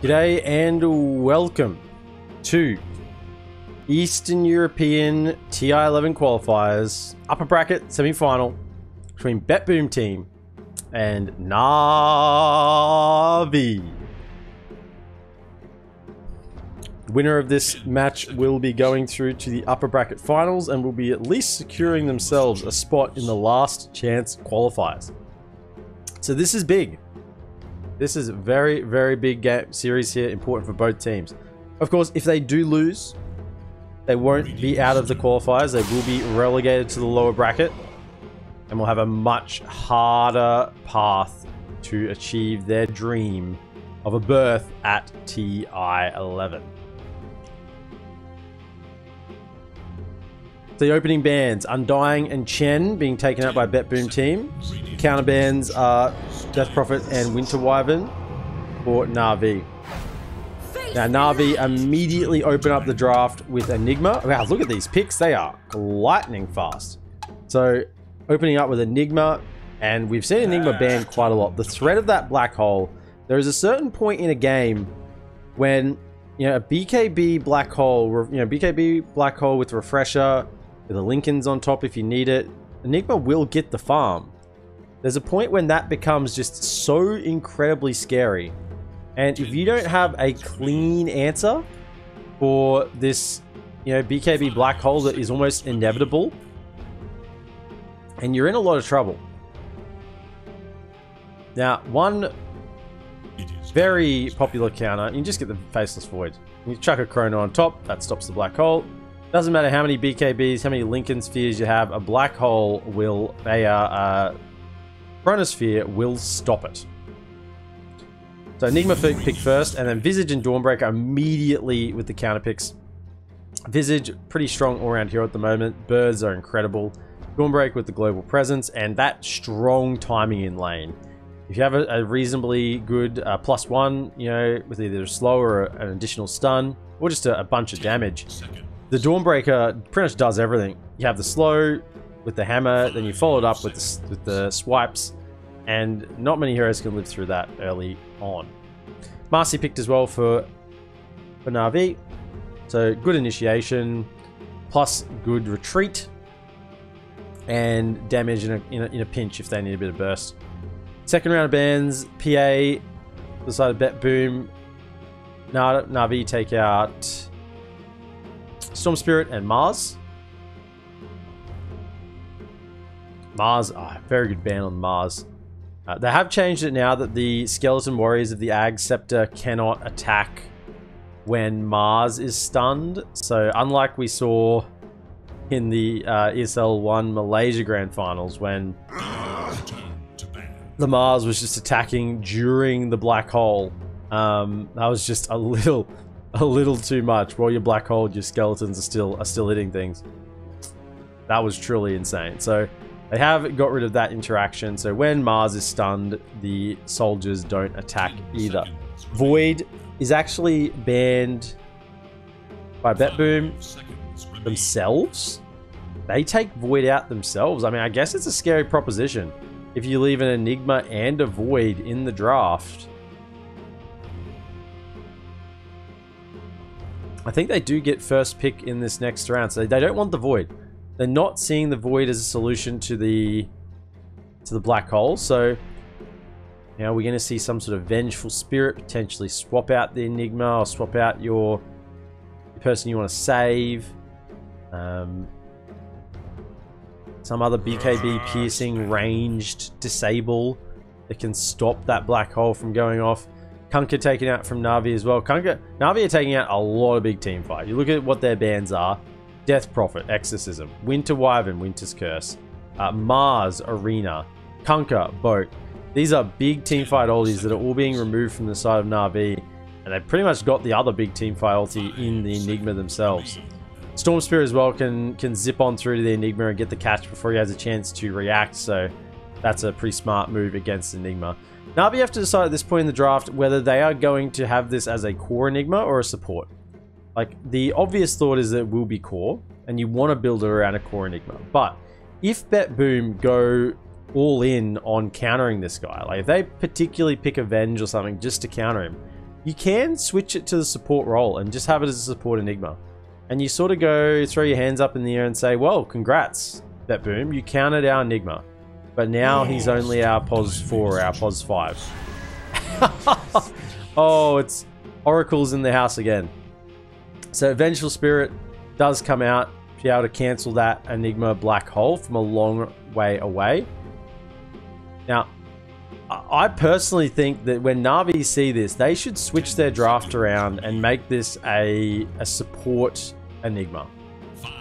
G'day and welcome to Eastern European TI11 Qualifiers upper bracket semi-final between BetBoom team and Navi. Winner of this match will be going through to the upper bracket finals and will be at least securing themselves a spot in the last chance qualifiers. So this is big. This is a very, very big game series here, important for both teams. Of course, if they do lose, they won't be out of the qualifiers. They will be relegated to the lower bracket and will have a much harder path to achieve their dream of a berth at TI11. The opening bands, Undying and Chen being taken out by BetBoom team. Counter bands are Death Prophet and Winter Wyvern for Navi. Now Navi immediately open up the draft with Enigma. Wow, look at these picks. They are lightning fast. So opening up with Enigma, and we've seen Enigma banned quite a lot. The threat of that black hole, there is a certain point in a game when, you know, a BKB black hole, BKB black hole with refresher, with the Lincolns on top if you need it, Enigma will get the farm. There's a point when that becomes just so incredibly scary. And if you don't have a clean answer for this, BKB black hole that is almost inevitable, and you're in a lot of trouble. Now, one very popular counter, you can just get the Faceless Void. You chuck a Chrono on top, that stops the black hole. Doesn't matter how many BKBs, how many Lincoln Spheres you have, a black hole will, Chronosphere will stop it. So Enigma pick first, and then Visage and Dawnbreaker immediately with the counter picks. Visage, pretty strong all-round hero at the moment. Birds are incredible. Dawnbreaker with the global presence, and that strong timing in lane. If you have a reasonably good +1, with either a slow or an additional stun, or just a bunch of damage, the Dawnbreaker pretty much does everything. You have the slow with the hammer, then you follow it up with the swipes, and not many heroes can live through that early on. Marcy picked as well for Navi, so good initiation, plus good retreat, and damage in a pinch if they need a bit of burst. Second round of bans, PA decided BetBoom. Navi take out Storm Spirit and Mars. Very good ban on Mars. They have changed it now that the Skeleton Warriors of the Ag Scepter cannot attack when Mars is stunned. So unlike we saw in the ESL 1 Malaysia Grand Finals when the Mars was just attacking during the black hole, that was just a little too much. While your black hole, your skeletons are still hitting things. That was truly insane. So they have got rid of that interaction. So when Mars is stunned, the soldiers don't attack either. Void is actually banned by BetBoom themselves. They take Void out themselves. I mean, I guess it's a scary proposition if you leave an Enigma and a Void in the draft. I think they do get first pick in this next round, so they don't want the Void. They're not seeing the Void as a solution to the black hole, so we're going to see some sort of Vengeful Spirit potentially swap out the Enigma or swap out the person you want to save. Some other BKB piercing ranged disable that can stop that black hole from going off. Kunkka taken out from Navi as well. Navi are taking out a lot of big team fight. You look at what their bans are. Death Prophet, Exorcism, Winter Wyvern, Winter's Curse, Mars, Arena, Kunkka, Boat. These are big teamfight ultis that are all being removed from the side of Navi, and they've pretty much got the other big teamfight ulti in the Enigma themselves. Storm Spirit as well can zip on through to the Enigma and get the catch before he has a chance to react, so that's a pretty smart move against Enigma. Navi have to decide at this point in the draft whether they are going to have this as a core Enigma or a support. Like, the obvious thought is that it will be core, and you want to build it around a core Enigma. But if BetBoom go all in on countering this guy, like if they particularly pick Avenge or something just to counter him, you can switch it to the support role and just have it as a support Enigma. And you sort of go, throw your hands up in the air and say, well, congrats, BetBoom, you countered our Enigma. But now he's only our POS 4 or our POS 5. Oh, it's Oracle's in the house again. So Vengeful Spirit does come out to be able to cancel that Enigma black hole from a long way away. Now, I personally think that when Navi see this, they should switch their draft around and make this a support Enigma. 5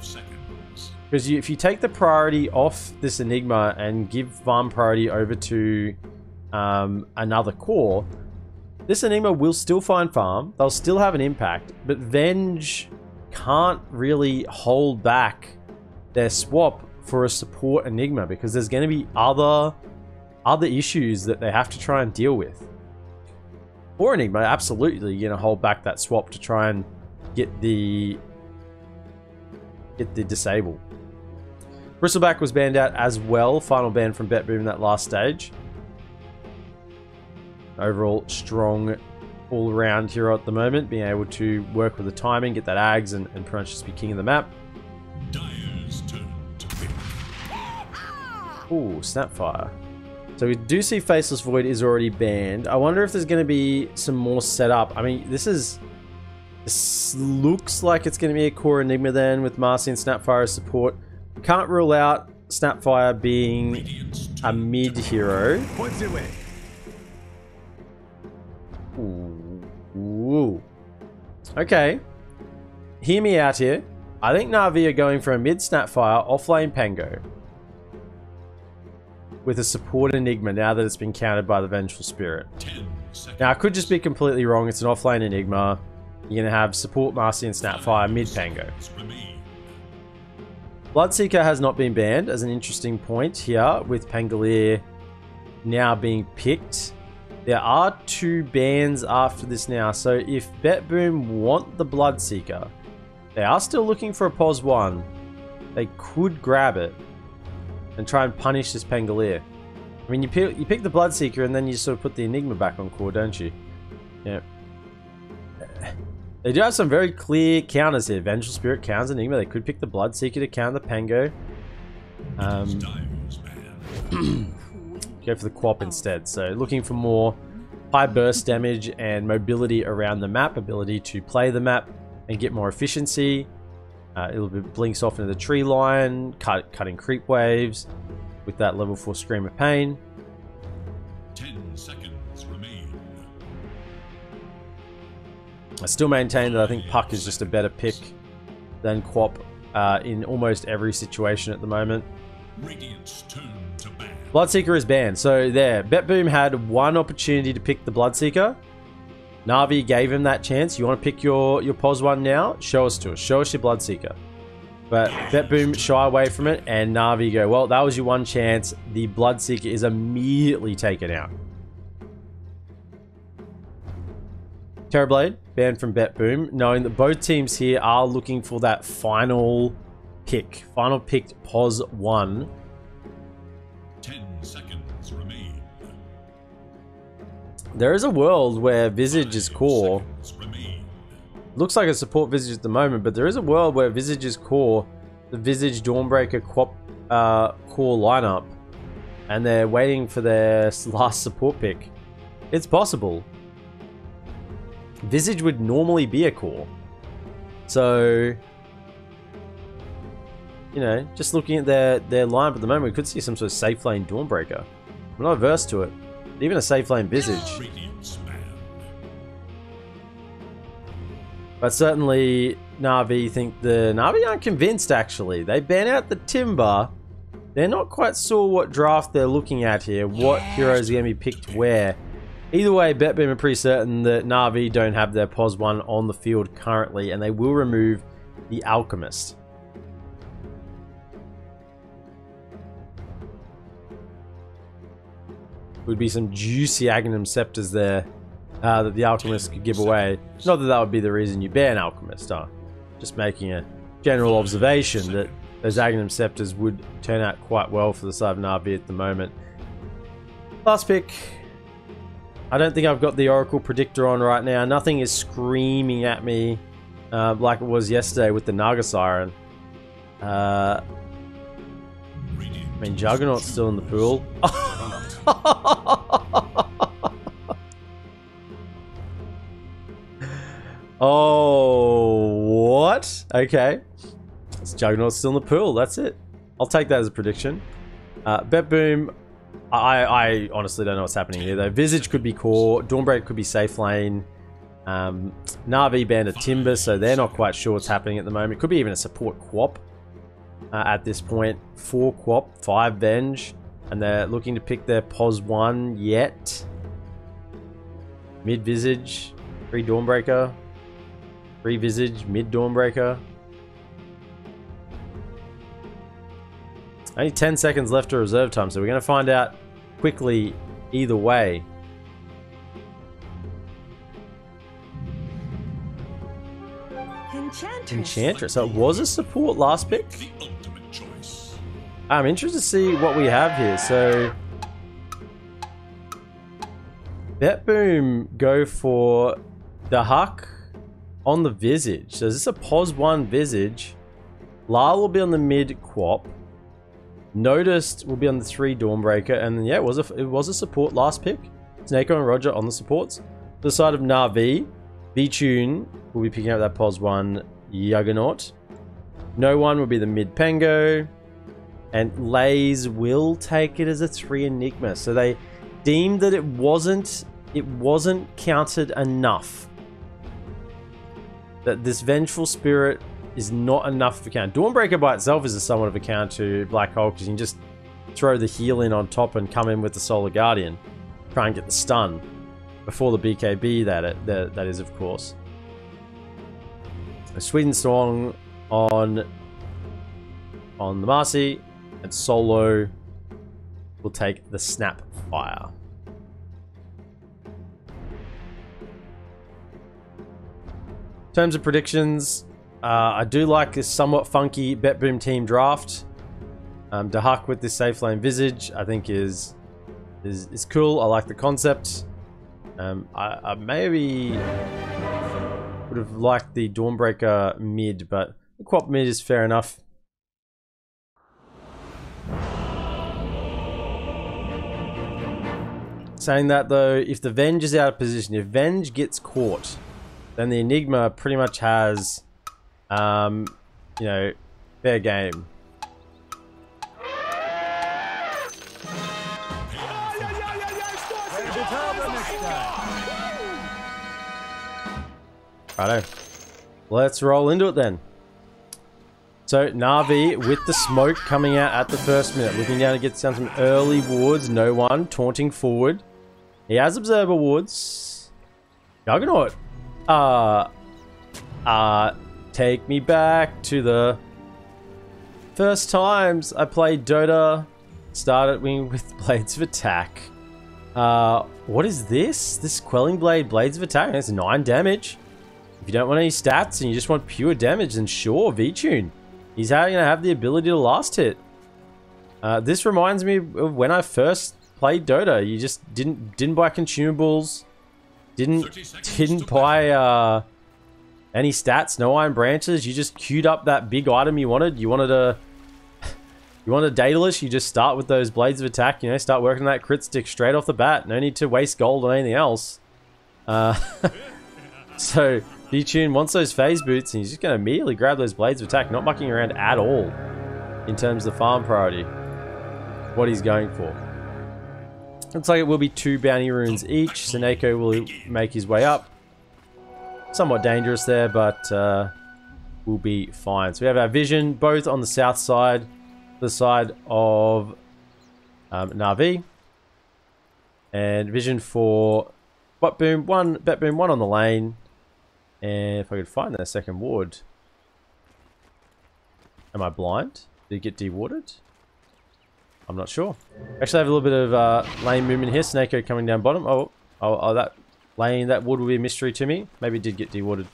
seconds. Because if you take the priority off this Enigma and give farm priority over to another core, this Enigma will still find farm. They'll still have an impact, but Venge can't really hold back their swap for a support Enigma because there's going to be other issues that they have to try and deal with. Or Enigma, absolutely going to hold back that swap to try and get the disable. Bristleback was banned out as well. Final ban from BetBoom in that last stage. Overall, strong all around here at the moment. Being able to work with the timing, get that Ags, and pretty much just be king of the map. Dire's turn to pick. Ooh, Snapfire. So we do see Faceless Void is already banned. I wonder if there's going to be some more setup. I mean, this looks like it's going to be a core Enigma then with Marcy and Snapfire as support. We can't rule out Snapfire being a mid hero. Points away. Ooh. Okay. Hear me out here. I think Navi are going for a mid Snapfire, offlane Pango. With a support Enigma now that it's been countered by the Vengeful Spirit. 10 seconds. Now, I could just be completely wrong. It's an offlane Enigma. You're going to have support Marcy and Snapfire, mid Pango. Bloodseeker has not been banned as an interesting point here with Pangolier now being picked. There are 2 bans after this now. So if BetBoom want the Bloodseeker, they are still looking for a POS 1. They could grab it and try and punish this Pangolier. I mean, you pick the Bloodseeker and then you sort of put the Enigma back on core, don't you? Yeah. They do have some very clear counters here. Vengeful Spirit counters Enigma. They could pick the Bloodseeker to counter the Pango. Go for the Quap instead. So looking for more high burst damage and mobility around the map. Ability to play the map and get more efficiency. It'll be blinks off into the tree line, cutting creep waves with that level 4 Scream of Pain. 10 seconds remain. I still maintain that I think Puck is just a better pick than Quap in almost every situation at the moment. Radiant's turn to ban. Bloodseeker is banned. So there, BetBoom had one opportunity to pick the Bloodseeker. Navi gave him that chance. You want to pick your POS 1 now? Show us to us. Show us your Bloodseeker. But BetBoom shy away from it, and Navi go, well, that was your one chance. The Bloodseeker is immediately taken out. Terrorblade, banned from BetBoom, knowing that both teams here are looking for that final pick. Final picked POS 1. 10 seconds remain. There is a world where Visage is core. Looks like a support Visage at the moment, but there is a world where Visage is core. The Visage Dawnbreaker Quap core lineup. And they're waiting for their last support pick. It's possible. Visage would normally be a core. So, you know, just looking at their lineup at the moment, we could see some sort of safe lane Dawnbreaker. I'm not averse to it. Even a safe lane Visage. But certainly, Navi aren't convinced, actually. They ban out the Timber. They're not quite sure what draft they're looking at here. What heroes are going to be picked where. Either way, BetBoom are pretty certain that Navi don't have their POS 1 on the field currently, and they will remove the Alchemist. Would be some juicy Agnum Scepters there that the Alchemist could give away. Not that that would be the reason you ban Alchemist, just making a general observation that those Agnum Scepters would turn out quite well for the side of Navi at the moment. Last pick. I don't think I've got the Oracle Predictor on right now. Nothing is screaming at me like it was yesterday with the Naga Siren. I mean, Juggernaut's still in the pool. Oh, what? Okay. Juggernaut's still in the pool. That's it. I'll take that as a prediction. BetBoom. I honestly don't know what's happening here though. Visage could be core. Dawnbreaker could be safe lane. Navi banned a Timber, so they're not quite sure what's happening at the moment. Could be even a support Quap at this point. 4 Quap, 5 Venge. And they're looking to pick their POS 1 yet. Mid Visage. 3 Dawnbreaker. 3 Visage, mid Dawnbreaker. Only 10 seconds left to reserve time, so we're going to find out quickly either way. Enchantress. So it was a support last pick. The ultimate choice. I'm interested to see what we have here. So BetBoom go for the Huck on the Visage. So is this a POS 1 Visage? Lyle will be on the mid Quap. Noticed will be on the 3 Dawnbreaker, and then, yeah, it was a support last pick. Snako and Roger on the supports. The side of Navi, V-Tune will be picking up that POS 1 Juggernaut. No one will be the mid Pengo, and Lays will take it as a 3 Enigma. So they deemed that it wasn't counted enough. That this Vengeful Spirit is not enough of a counter. Dawnbreaker by itself is a somewhat of a counter to Black Hole, because you can just throw the heal in on top and come in with the Solar Guardian. Try and get the stun before the BKB, that is, of course. A Sweden Song on the Marcy, and Solo will take the Snap Fire. In terms of predictions, I do like this somewhat funky BetBoom team draft. Dahak with this safe lane Visage, I think is cool. I like the concept. I maybe would have liked the Dawnbreaker mid, but the Quap mid is fair enough. Saying that though, if the Venge is out of position, if Venge gets caught, then the Enigma pretty much has you know, fair game. Righto. Let's roll into it then. So Navi with the smoke coming out at the first minute, looking down to get down some early wards. No one taunting forward. He has observer wards. Juggernaut. Take me back to the first times I played Dota. Started with Blades of Attack. What is this? This Quelling Blade, Blades of Attack. That's 9 damage. If you don't want any stats and you just want pure damage, then sure, V-Tune. He's going to have the ability to last hit. This reminds me of when I first played Dota. You just didn't buy consumables. Didn't buy any stats, no iron branches. You just queued up that big item you wanted. You wanted a Daedalus, you just start with those Blades of Attack, you know, start working on that crit stick straight off the bat. No need to waste gold on anything else. So V-Tune wants those phase boots, and he's just going to immediately grab those Blades of Attack, not mucking around at all in terms of the farm priority. What he's going for. Looks like it will be 2 bounty runes each. Snako will make his way up. Somewhat dangerous there, but we'll be fine. So we have our vision both on the south side, the side of Navi, and vision for BetBoom one on the lane. And if I could find that second ward, am I blind? Did it get dewarded? I'm not sure. Actually, I have a little bit of lane movement here. Snako coming down bottom. Oh, that lane, that wood will be a mystery to me. Maybe it did get dewarded.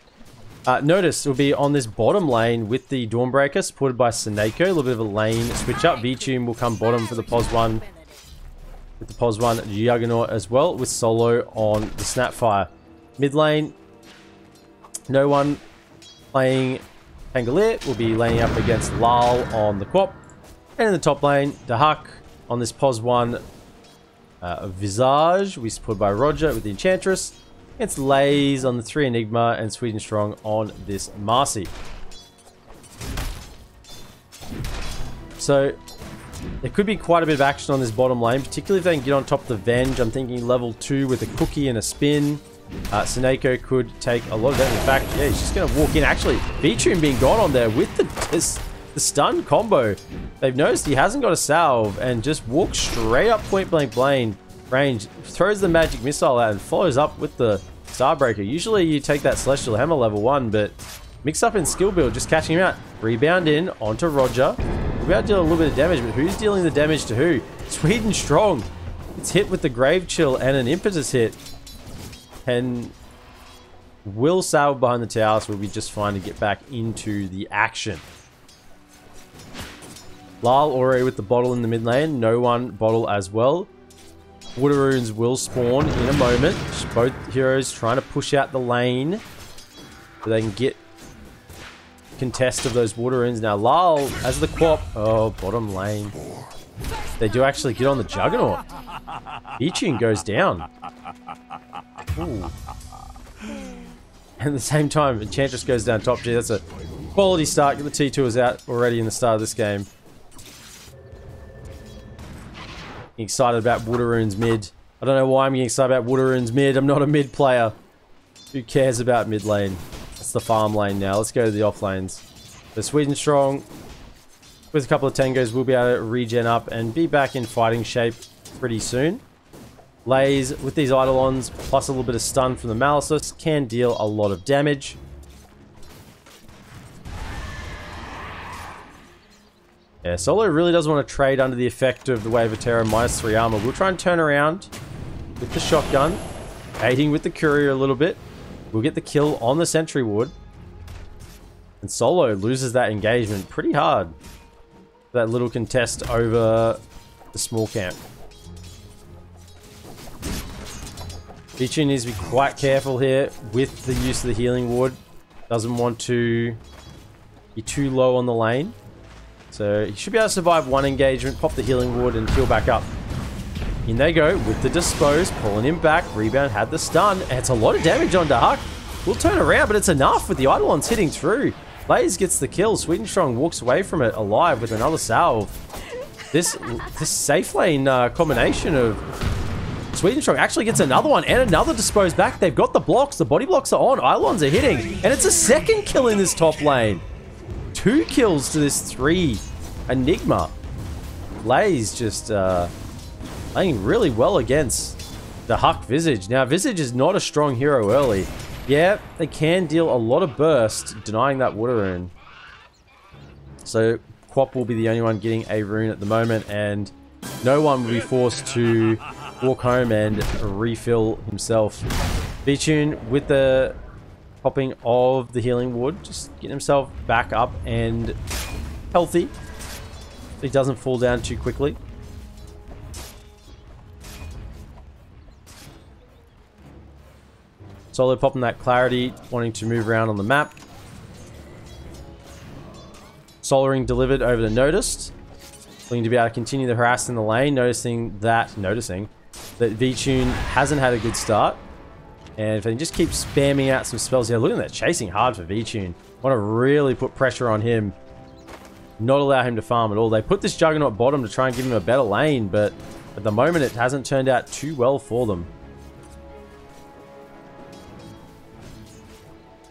Notice it will be on this bottom lane with the Dawnbreaker, supported by Snako. A little bit of a lane switch up. V-Tune will come bottom for the POS 1. with the POS 1 Juggernaut as well, with Solo on the Snapfire. Mid lane, no one playing Pangolier will be laning up against Lal on the Quap. And in the top lane, Dahak on this POS 1 Visage, we supported by Roger with the Enchantress. It's Lays on the 3 Enigma and Sweden Strong on this Marcy. So there could be quite a bit of action on this bottom lane, particularly if they can get on top of the Venge. I'm thinking level 2 with a cookie and a spin. Seneko could take a lot of that. In fact, yeah, he's just going to walk in. Actually, Beatune being gone on there with the stun combo. They've noticed he hasn't got a salve and just walks straight up point blank range, throws the magic missile out and follows up with the Starbreaker. Usually you take that Celestial Hammer level 1, but mix up in skill build, just catching him out. Rebound in onto Roger. We're about to deal a little bit of damage, but who's dealing the damage to who? Sweden Strong. It's hit with the Grave Chill and an Impetus hit. And will salve behind the tower, so we'll be just fine to get back into the action. Lal already with the bottle in the mid lane. No one bottle as well. Woodaroons will spawn in a moment. Both heroes trying to push out the lane so they can get contest of those Woodaroons. Now Lal, as the Quap, oh, bottom lane. They do actually get on the Juggernaut. Ichian goes down. Ooh. And at the same time, Enchantress goes down top. Gee, that's a quality start. Get the T2s out already in the start of this game. Excited about Woodaroons mid. I don't know why I'm getting excited about Woodaroons mid. I'm not a mid player. Who cares about mid lane? That's the farm lane now. Let's go to the off lanes. The Sweden Strong, with a couple of tangos, we'll be able to regen up and be back in fighting shape pretty soon. Lays, with these Eidolons, plus a little bit of stun from the Malice, can deal a lot of damage. Yeah, Solo really doesn't want to trade under the effect of the Wave of Terror -3 armor. We'll try and turn around with the shotgun, aiding with the courier a little bit. We'll get the kill on the Sentry Ward. And Solo loses that engagement pretty hard. That little contest over the small camp. Ichian needs to be quite careful here with the use of the healing ward. Doesn't want to be too low on the lane. So he should be able to survive one engagement, pop the healing ward and heal back up. In they go with the Dispose, pulling him back. Rebound had the stun. And it's a lot of damage on Dahak. We'll turn around, but it's enough with the Eidolons hitting through. Blaze gets the kill. Sweden Strong walks away from it alive with another salve. This safe lane combination of Sweden Strong actually gets another one and another Dispose back. They've got the blocks. The body blocks are on. Eidolons are hitting. And it's a second kill in this top lane. 2 kills to this 3 Enigma. Blaze just playing really well against the Huck Visage. Now, Visage is not a strong hero early. Yeah, they can deal a lot of burst, denying that Water Rune. So, Quap will be the only one getting a rune at the moment, and no one will be forced to walk home and refill himself. Beatune with the popping of the healing ward, just getting himself back up and healthy. So he doesn't fall down too quickly. Solo popping that clarity, wanting to move around on the map. Solaring delivered over to Noticed. Looking to be able to continue the harass in the lane, noticing that Beatune hasn't had a good start. And if they can just keep spamming out some spells here, look at that, chasing hard for Beatune. Want to really put pressure on him. Not allow him to farm at all. They put this Juggernaut bottom to try and give him a better lane, but at the moment it hasn't turned out too well for them.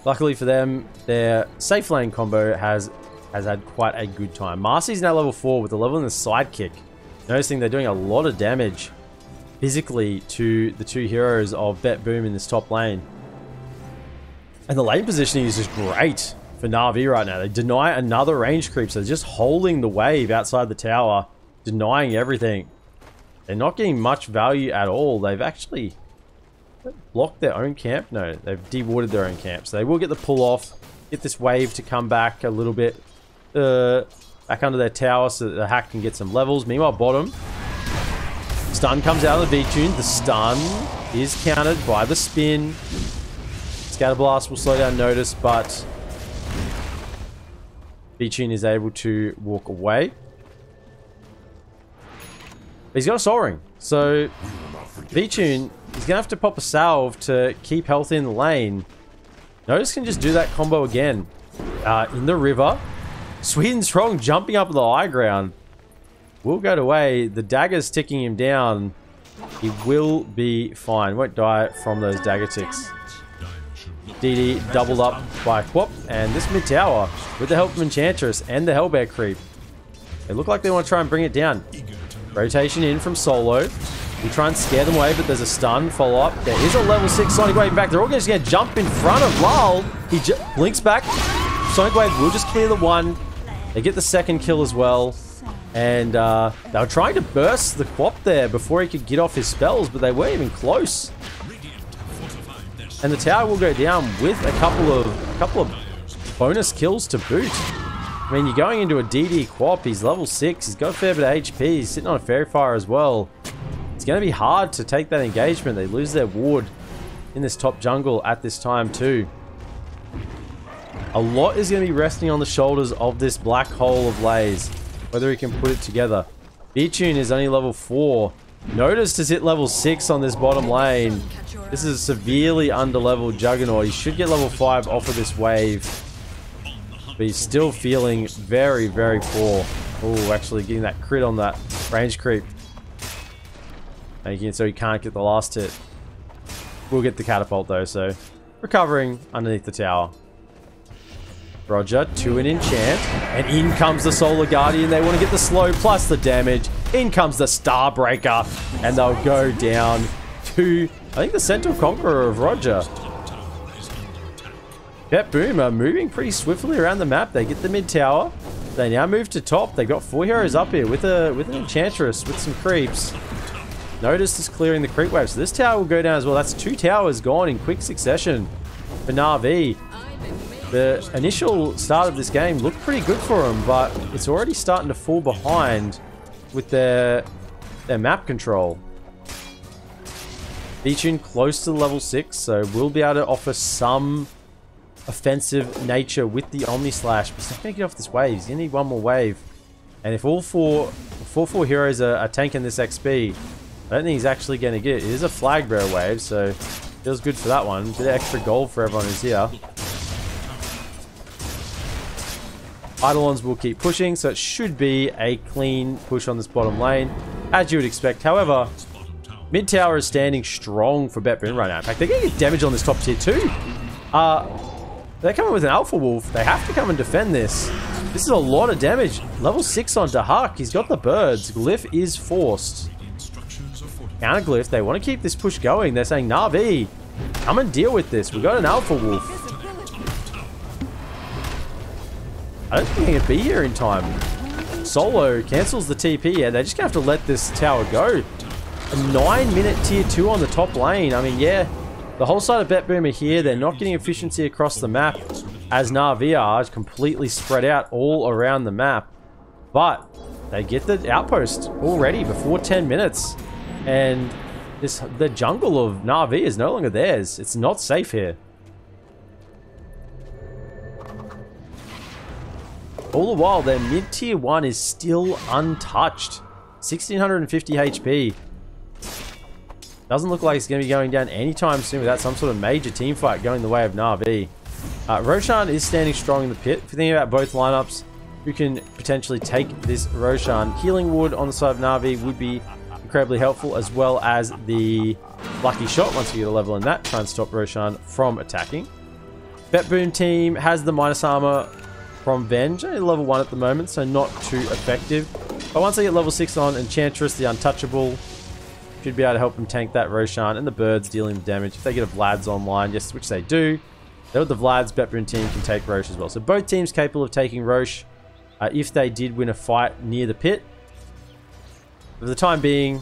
Luckily for them, their safe lane combo has had quite a good time. Marcy's now level 4 with a level in the sidekick. Noticing they're doing a lot of damage physically to the 2 heroes of BetBoom in this top lane. And the lane positioning is just great for Navi right now. They deny another range creep, so they're just holding the wave outside the tower, denying everything. They're not getting much value at all. They've actually blocked their own camp. No, they've dewarded their own camp. So they will get the pull off, get this wave to come back a little bit back under their tower so that the hack can get some levels. Meanwhile, bottom, Stun comes out of the V-Tune. The stun is countered by the spin. Scatterblast will slow down Notice, but V-Tune is able to walk away. He's got a Soul Ring, so V-Tune is going to have to pop a salve to keep health in the lane. Notice can just do that combo again. In the river. Sweet and Strong jumping up the high ground. Will go away. The dagger's ticking him down. He will be fine. Won't die from those dagger ticks. DD doubled up by Quap, and this mid tower with the help of Enchantress and the Hellbear creep. They look like they want to try and bring it down. Rotation in from Solo. We try and scare them away, but there's a stun follow up. There is a level 6 Sonic Wave back. They're all just going to jump in front of Lal. He blinks back. Sonic Wave will just clear the one. They get the second kill as well. And they were trying to burst the Quap there before he could get off his spells, but they weren't even close. And the tower will go down with a couple of bonus kills to boot. I mean, you're going into a DD Quap. He's level 6. He's got a fair bit of HP. He's sitting on a Fairy Fire as well. It's going to be hard to take that engagement. They lose their ward in this top jungle at this time too. A lot is going to be resting on the shoulders of this black hole of Lays, whether he can put it together. V-Tune is only level 4. Notice has hit level 6 on this bottom lane. This is a severely under-leveled Juggernaut. He should get level 5 off of this wave. But he's still feeling very, very poor. Oh, actually getting that crit on that range creep. So he can't get the last hit. We'll get the catapult though, so recovering underneath the tower. Roger, 2 in enchant, and in comes the Solar Guardian. They want to get the slow plus the damage. In comes the Starbreaker, and they'll go down to, I think, the Central Conqueror of Roger. BetBoom are moving pretty swiftly around the map. They get the mid tower. They now move to top. They got 4 heroes up here with an Enchantress with some creeps. Notice is clearing the creep wave, so this tower will go down as well. That's 2 towers gone in quick succession for Navi. The initial start of this game looked pretty good for them, but it's already starting to fall behind with their map control. V-Tune close to level 6, so we'll be able to offer some offensive nature with the Omni Slash, but he's not going to get off this wave. He's going to need one more wave. And if all four heroes are tanking this XP, I don't think he's actually going to get it. It is a flag bearer wave, so feels good for that one. Bit of extra gold for everyone who's here. Eidolons will keep pushing, so it should be a clean push on this bottom lane, as you would expect. However, mid tower is standing strong for BetBoom right now. In fact, they're going to get damage on this top tier too. They're coming with an Alpha Wolf. They have to come and defend this. This is a lot of damage. Level 6 on Dahak. He's got the birds. Glyph is forced. Counterglyph, they want to keep this push going. They're saying, Navi, come and deal with this. We've got an Alpha Wolf. I don't think he can be here in time. Solo cancels the TP. Yeah, they're just going to have to let this tower go. A 9-minute tier 2 on the top lane. I mean, yeah, the whole side of BetBoom are here. They're not getting efficiency across the map as Navi are completely spread out all around the map. But they get the outpost already before 10 minutes. And the jungle of Navi is no longer theirs. It's not safe here. All the while, their mid-tier 1 is still untouched. 1650 HP. Doesn't look like it's going to be going down anytime soon without some sort of major team fight going the way of Navi. Roshan is standing strong in the pit. If you think about both lineups, who can potentially take this Roshan. Healing Wood on the side of Navi would be incredibly helpful, as well as the Lucky Shot once you get a level in that, try and stop Roshan from attacking. BetBoom team has the minus armor from Venge, only level 1 at the moment, so not too effective. But once they get level 6 on Enchantress, the Untouchable, should be able to help them tank that Roshan, and the birds dealing the damage. If they get a Vlad's online, yes, which they do, then with the Vlad's, BetBoom team can take Roche as well. So both teams capable of taking Roche if they did win a fight near the pit. For the time being,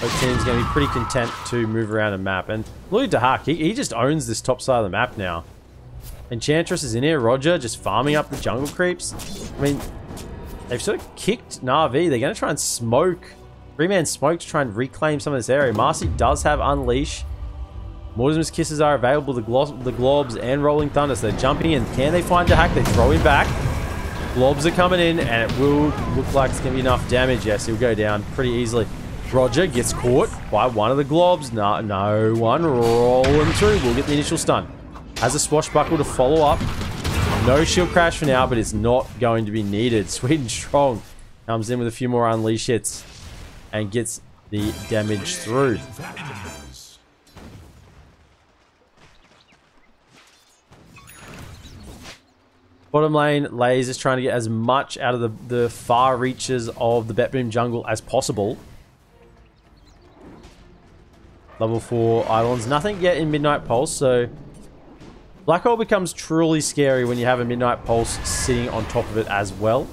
both teams are going to be pretty content to move around a map. And look at Dahak, he just owns this top side of the map now. Enchantress is in here, Roger just farming up the jungle creeps. I mean, they've sort of kicked Navi. They're going to try and smoke Three-man smoke to try and reclaim some of this area. Marcy does have Unleash. Mortimer's Kisses are available, the Globs and Rolling Thunder. So they're jumping in. Can they find Dahak? They throw him back. Globs are coming in, and it will look like it's going to be enough damage. Yes, he'll go down pretty easily. Roger gets caught by one of the Globs. No one rolling through. We'll get the initial stun. Has a swashbuckle to follow up. No shield crash for now, but it's not going to be needed. Sweden Strong comes in with a few more Unleash hits and gets the damage through. Bottom lane, Laze is trying to get as much out of the far reaches of the BetBoom jungle as possible. Level 4 Eidolons, nothing yet in Midnight Pulse, so Black Hole becomes truly scary when you have a Midnight Pulse sitting on top of it as well.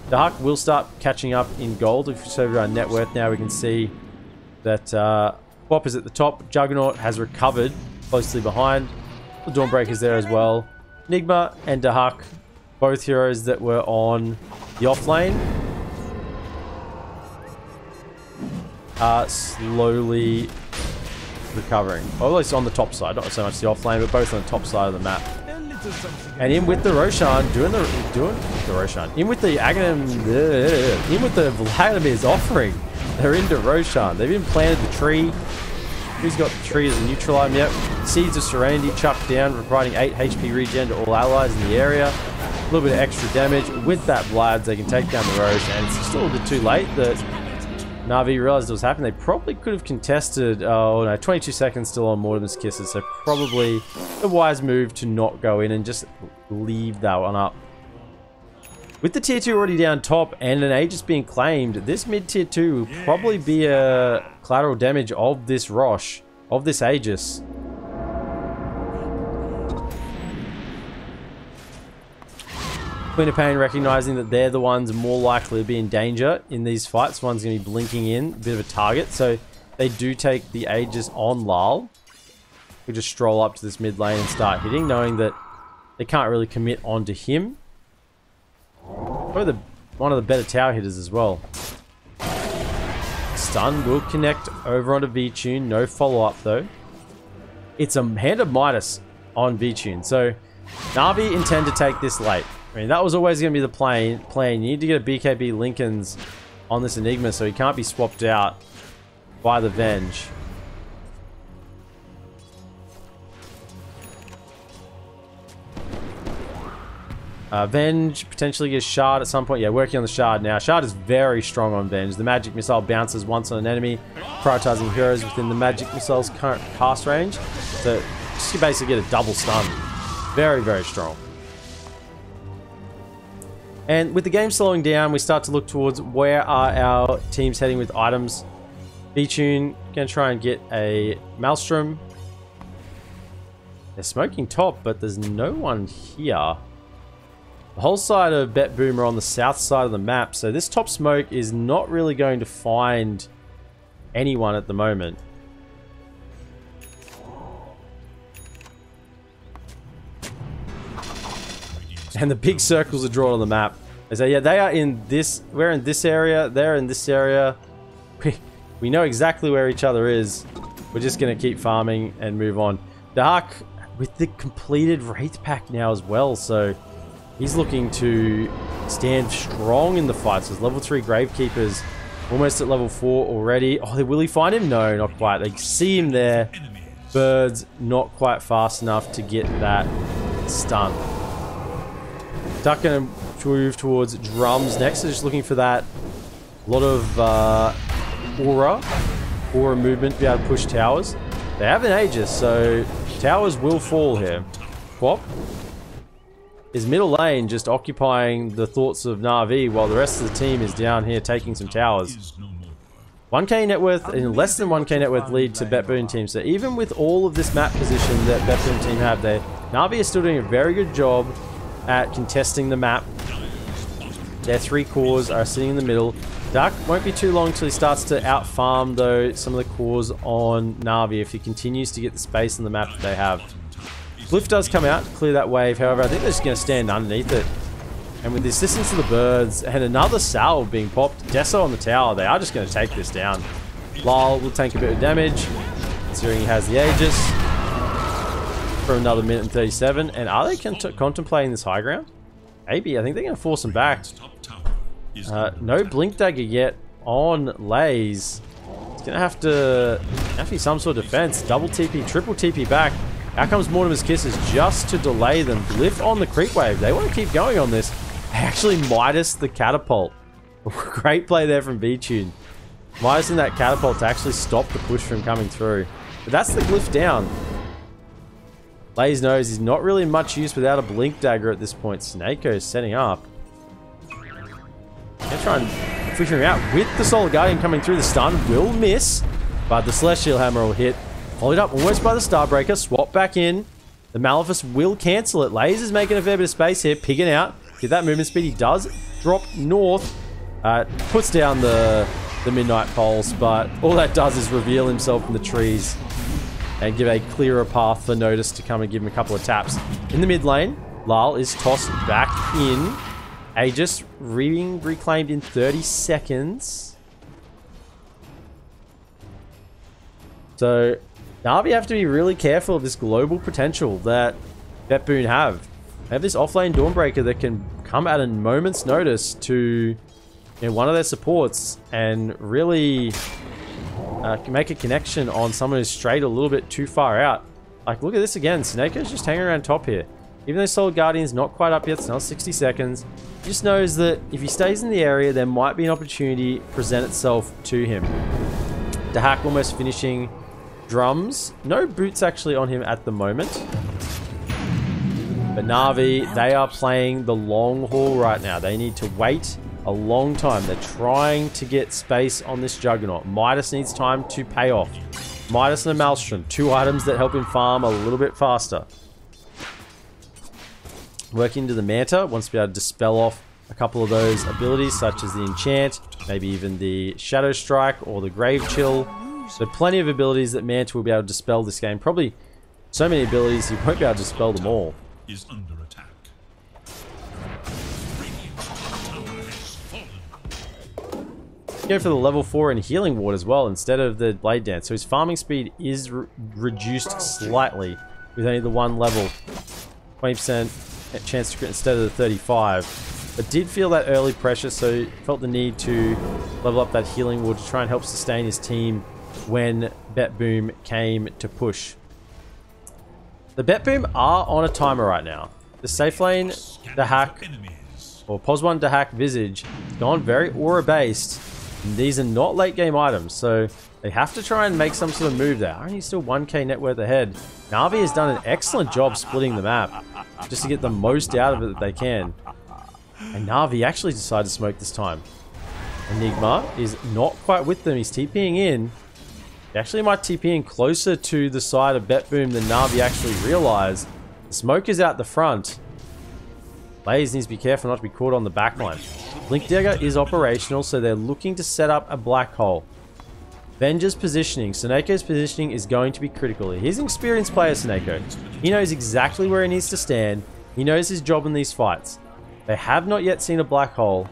Dahak will start catching up in gold. If we serve our net worth now, we can see that Pop is at the top. Juggernaut has recovered closely behind. The Dawnbreaker's there as well. Nigma and Dahak, both heroes that were on the off lane, are slowly recovering. Or at least on the top side, not so much the off lane, but both on the top side of the map. And in with the Roshan, doing the Roshan. In with the Aghanim, in with the Vladimir's offering. They're into Roshan. They've even planted the tree. Who's got the tree as a neutral item? Yep. Seeds of Serenity chucked down, providing 8 HP regen to all allies in the area. A little bit of extra damage. With that Vlads, they can take down the Rosh, and it's still a bit too late that Navi realized it was happening. They probably could have contested, oh no, 22 seconds still on Mortimer's Kisses, so probably a wise move to not go in and just leave that one up. With the tier 2 already down top and an Aegis being claimed, this mid tier 2 will probably be a collateral damage of this Rosh, of this Aegis. Queen of Pain recognizing that they're the ones more likely to be in danger in these fights. One's going to be blinking in, a bit of a target, so they do take the Aegis on Lal. We just stroll up to this mid lane and start hitting, knowing that they can't really commit onto him. Probably one of the better tower hitters as well. Stun will connect over onto V-Tune. No follow-up though. It's a Hand of Midas on V-Tune. So Navi intend to take this late. I mean, that was always going to be the plan. You need to get a BKB Lincoln's on this Enigma so he can't be swapped out by the Venge. Venge potentially gets Shard at some point. Yeah, working on the Shard now. Shard is very strong on Venge. The magic missile bounces once on an enemy, prioritizing heroes within the magic missile's current cast range. So just you basically get a double stun. Very, very strong. And with the game slowing down, we start to look towards where are our teams heading with items. V-Tune going to try and get a Maelstrom. They're smoking top, but there's no one here. The whole side of BetBoom are on the south side of the map, so this top smoke is not really going to find anyone at the moment. And the big circles are drawn on the map. So yeah, they are in this, we're in this area, they're in this area. We know exactly where each other is. We're just going to keep farming and move on. Dahak with the completed Wraith Pack now as well, so he's looking to stand strong in the fights. There's level 3 Gravekeepers almost at level 4 already. Oh, will he find him? No, not quite. They see him there. Birds not quite fast enough to get that stun. Duck going to move towards drums next. So just looking for that. A lot of aura movement to be able to push towers. They have an Aegis, so towers will fall here. Quap is middle lane just occupying the thoughts of Navi while the rest of the team is down here taking some towers. 1k net worth and less than 1k net worth lead to BetBoom team. So even with all of this map position that BetBoom team have there, Navi is still doing a very good job at contesting the map. Their 3 cores are sitting in the middle. Duck won't be too long till he starts to out-farm though some of the cores on Navi if he continues to get the space on the map that they have. Glyph does come out to clear that wave, however I think they're just going to stand underneath it. And with the assistance of the birds and another salve being popped, Deso on the tower, they are just going to take this down. Lyle will take a bit of damage, considering he has the Aegis for another minute and 37. And are they contemplating this high ground? Maybe. I think they're going to force him back. No Blink Dagger yet on Lays. It's going to have to be some sort of defense. Double TP, triple TP back. Out comes Mortimer's Kisses just to delay them. Glyph on the creep wave. They want to keep going on this. They actually Midas the catapult. Great play there from B-Tune. Midas in that catapult to actually stop the push from coming through. But that's the Glyph down. Lays knows he's not really much use without a Blink Dagger at this point. Snako is setting up. Gonna try and push him out with the Solar Guardian coming through. The stun will miss, but the Celestial Hammer will hit. Followed up almost by the Starbreaker. Swap back in. The Malefice will cancel it. Lays is making a fair bit of space here. Pigging out. Get that movement speed. He does drop north. Puts down the Midnight Pulse, but all that does is reveal himself in the trees and give a clearer path for Notice to come and give him a couple of taps. In the mid lane, Lal is tossed back in. Aegis being reclaimed in 30 seconds. So, Navi have to be really careful of this global potential that BetBoom have. They have this offlane Dawnbreaker that can come at a moment's notice to one of their supports and really make a connection on someone who's strayed a little bit too far out. Like, look at this again. Snake's just hanging around top here. Even though Solar Guardian's not quite up yet, it's now 60 seconds. He just knows that if he stays in the area, there might be an opportunity present itself to him. Dahak almost finishing drums. No boots actually on him at the moment. But Navi, they are playing the long haul right now. They need to wait a long time. They're trying to get space on this Juggernaut. Midas needs time to pay off. Midas and a Maelstrom, 2 items that help him farm a little bit faster. Working into the Manta, wants to be able to dispel off a couple of those abilities, such as the Enchant, maybe even the Shadow Strike or the Grave Chill. So plenty of abilities that Manta will be able to dispel this game. Probably so many abilities, he won't be able to dispel them all. Is under attack. Go for the level 4 and Healing Ward as well instead of the Blade Dance. So his farming speed is reduced slightly with only the 1 level. 20% chance to crit instead of the 35. But did feel that early pressure, so felt the need to level up that Healing Ward to try and help sustain his team when BetBoom came to push. The BetBoom are on a timer right now. The safe lane, Dahak, or POS1 Dahak Visage, gone very aura-based. These are not late game items, so they have to try and make some sort of move there. Only still 1k net worth ahead. Navi has done an excellent job splitting the map, just to get the most out of it that they can. And Navi actually decided to smoke this time. Enigma is not quite with them. He's TPing in. He actually might TP in closer to the side of BetBoom than Navi actually realized. The smoke is out the front. Lays needs to be careful not to be caught on the backline. Blink Dagger is operational, so they're looking to set up a black hole. Venger's positioning. Seneco's positioning is going to be critical. He's an experienced player, Seneko. He knows exactly where he needs to stand. He knows his job in these fights. They have not yet seen a black hole.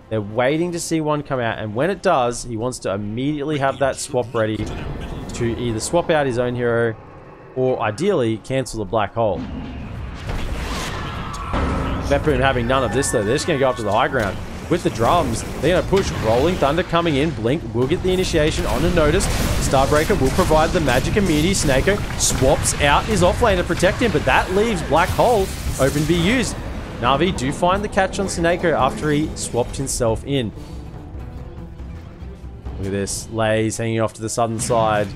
They're waiting to see one come out, and when it does, he wants to immediately have that swap ready to either swap out his own hero or ideally cancel the black hole. BetBoom having none of this though. They're just going to go up to the high ground. With the drums, they're going to push. Rolling Thunder coming in. Blink will get the initiation on a Notice. Starbreaker will provide the magic immunity. Snako swaps out his offlane to protect him, but that leaves Black Hole open to be used. Navi do find the catch on Snako after he swapped himself in. Look at this. Lays hanging off to the southern side.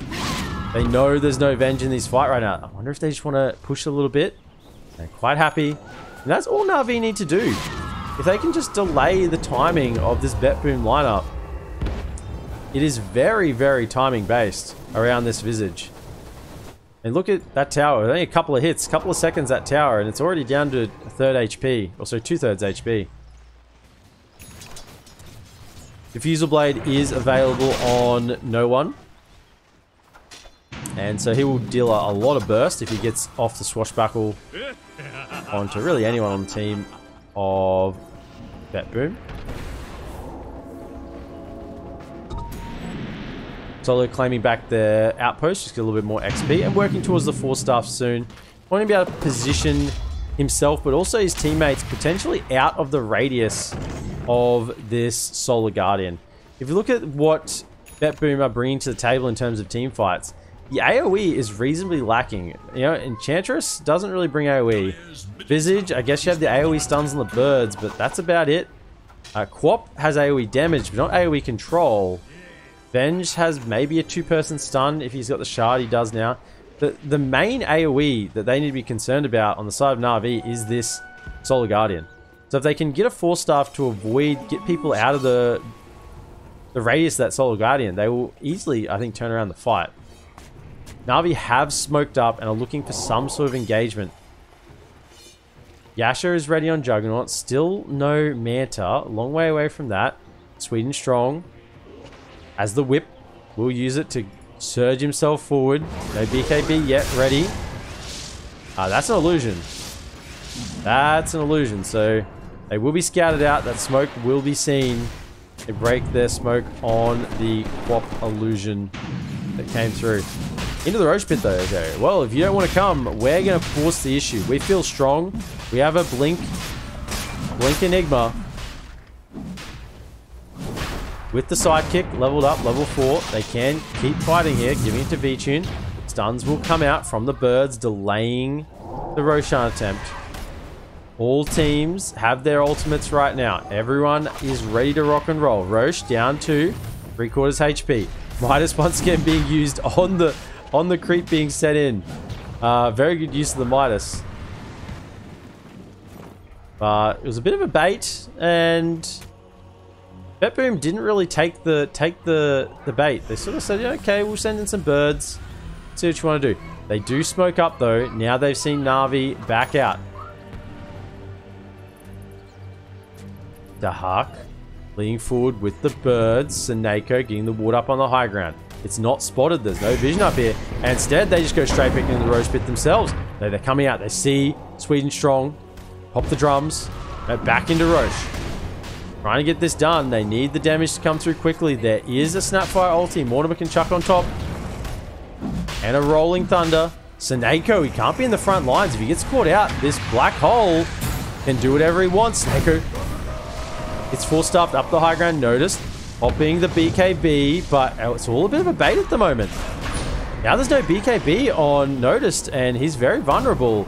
They know there's no Venge in this fight right now. I wonder if they just want to push a little bit. They're quite happy. And that's all Navi need to do. If they can just delay the timing of this BetBoom lineup, it is very, very timing based around this Visage. And look at that tower. Only a couple of hits, a couple of seconds that tower, and it's already down to a third HP. Also 2/3 HP. Diffusal Blade is available on no one. And so he will deal a lot of burst if he gets off the swashbuckle onto really anyone on the team of BetBoom. Solo claiming back their outpost, just get a little bit more XP, and working towards the 4-star soon. Wanting to be able to position himself, but also his teammates potentially out of the radius of this Solar Guardian. If you look at what BetBoom are bringing to the table in terms of team fights, the AoE is reasonably lacking. You know, Enchantress doesn't really bring AoE. Visage, I guess you have the AoE stuns on the birds, but that's about it. Quap has AoE damage, but not AoE control. Venge has maybe a 2-person stun. If he's got the shard, he does now. The main AoE that they need to be concerned about on the side of Navi is this Solar Guardian. So if they can get a 4-star to get people out of the radius of that Solar Guardian, they will easily, I think, turn around the fight. Navi have smoked up and are looking for some sort of engagement. Yasha is ready on Juggernaut. Still no Manta. Long way away from that. Sweden strong. As the whip, will use it to surge himself forward. No BKB yet. Ready. That's an illusion. That's an illusion. So they will be scouted out. That smoke will be seen. They break their smoke on the Quap illusion that came through. Into the Roche pit though. Okay. Well, if you don't want to come, we're going to force the issue. We feel strong. We have a Blink Enigma. With the sidekick, leveled up, level 4. They can keep fighting here, giving it to V-Tune. Stuns will come out from the birds, delaying the Roshan attempt. All teams have their ultimates right now. Everyone is ready to rock and roll. Roche down to 3/4 HP. Midas once again being used on the creep being set in. Very good use of the Midas. It was a bit of a bait, and BetBoom didn't really take the bait. They sort of said, yeah, okay, we'll send in some birds. See what you want to do. They do smoke up though. Now they've seen Navi back out. Dahak leading forward with the birds. Seneko getting the ward up on the high ground. It's not spotted. There's no vision up here. And instead, they just go straight back into the Roche pit themselves. They're coming out. They see Sweden strong. Pop the drums. Back into Roche. Trying to get this done. They need the damage to come through quickly. There is a Snapfire ulti. Mortimer can chuck on top. And a Rolling Thunder. Seneko, he can't be in the front lines. If he gets caught out, this black hole can do whatever he wants. Seneko, it's 4-staffed up the high ground. Noticed. Popping the BKB, but it's all a bit of a bait at the moment. Now there's no BKB on Noticed, and he's very vulnerable.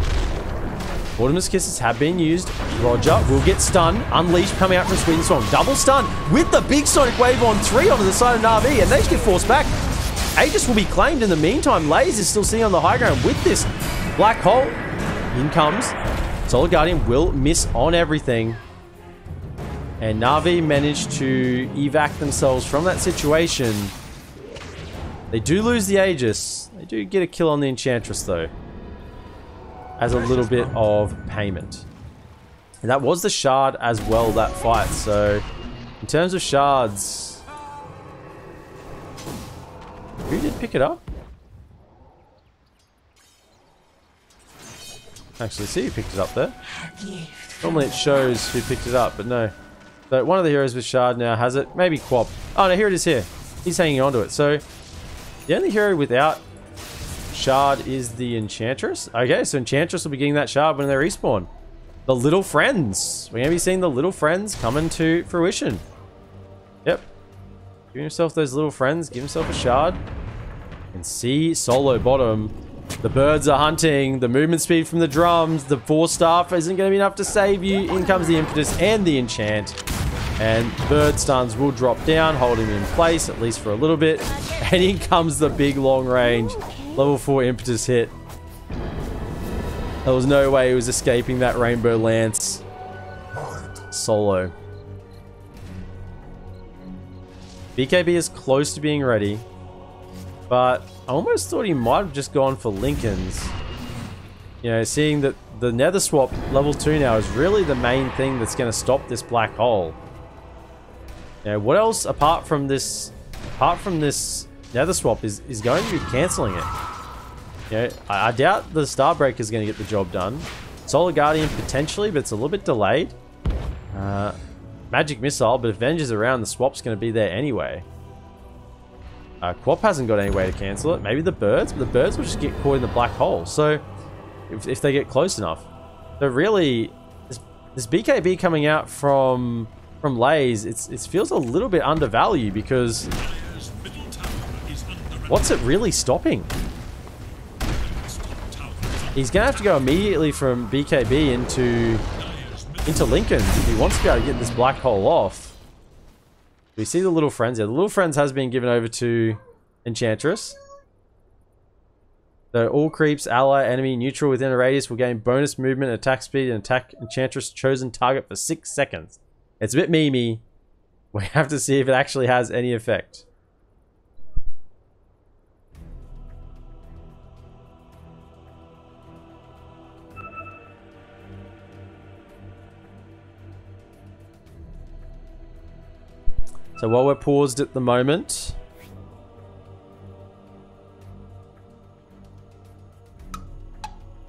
Mortimer's Kisses have been used. Roger will get stunned. Unleashed coming out from Sweden Strong. Double stun with the big Sonic Wave on 3 onto the side of Navi, and they just get forced back. Aegis will be claimed in the meantime. Laze is still sitting on the high ground with this black hole. In comes. Solar Guardian will miss on everything. And Navi managed to evac themselves from that situation. They do lose the Aegis. They do get a kill on the Enchantress though, as a little bit of payment. And that was the shard as well, that fight. So in terms of shards, who did pick it up? Actually, see who picked it up there. Normally it shows who picked it up, but no. So one of the heroes with shard now has it. Maybe Quap. Oh no, here it is here. He's hanging on to it. So the only hero without shard is the Enchantress. Okay, so Enchantress will be getting that shard when they respawn. The Little Friends. We're going to be seeing the Little Friends coming to fruition. Yep. Give himself those Little Friends. Give himself a shard. And see solo bottom. The birds are hunting. The movement speed from the drums. The 4-staff isn't going to be enough to save you. In comes the Impetus and the Enchant. And bird stuns will drop down, holding him in place, at least for a little bit. And in comes the big long range level 4 Impetus hit. There was no way he was escaping that Rainbow Lance solo. BKB is close to being ready, but I almost thought he might have just gone for Lincoln's. You know, seeing that the Nether Swap level 2 now is really the main thing that's going to stop this black hole. You know, what else apart from this Nether Swap is going to be cancelling it? You know, I doubt the Starbreaker is going to get the job done. Solar Guardian potentially, but it's a little bit delayed. Magic Missile, but if Venge's around, the swap's going to be there anyway. Quap hasn't got any way to cancel it. Maybe the birds, but the birds will just get caught in the black hole. So, if they get close enough. So really, this BKB coming out from Lays, it feels a little bit undervalued because what's it really stopping? He's going to have to go immediately from BKB into Lincoln if he wants to be able to get this black hole off. We see the Little Friends. Yeah, the Little Friends has been given over to Enchantress. So all creeps, ally, enemy, neutral within a radius will gain bonus movement, attack speed, and attack Enchantress chosen target for 6 seconds. It's a bit memey. We have to see if it actually has any effect. So while we're paused at the moment,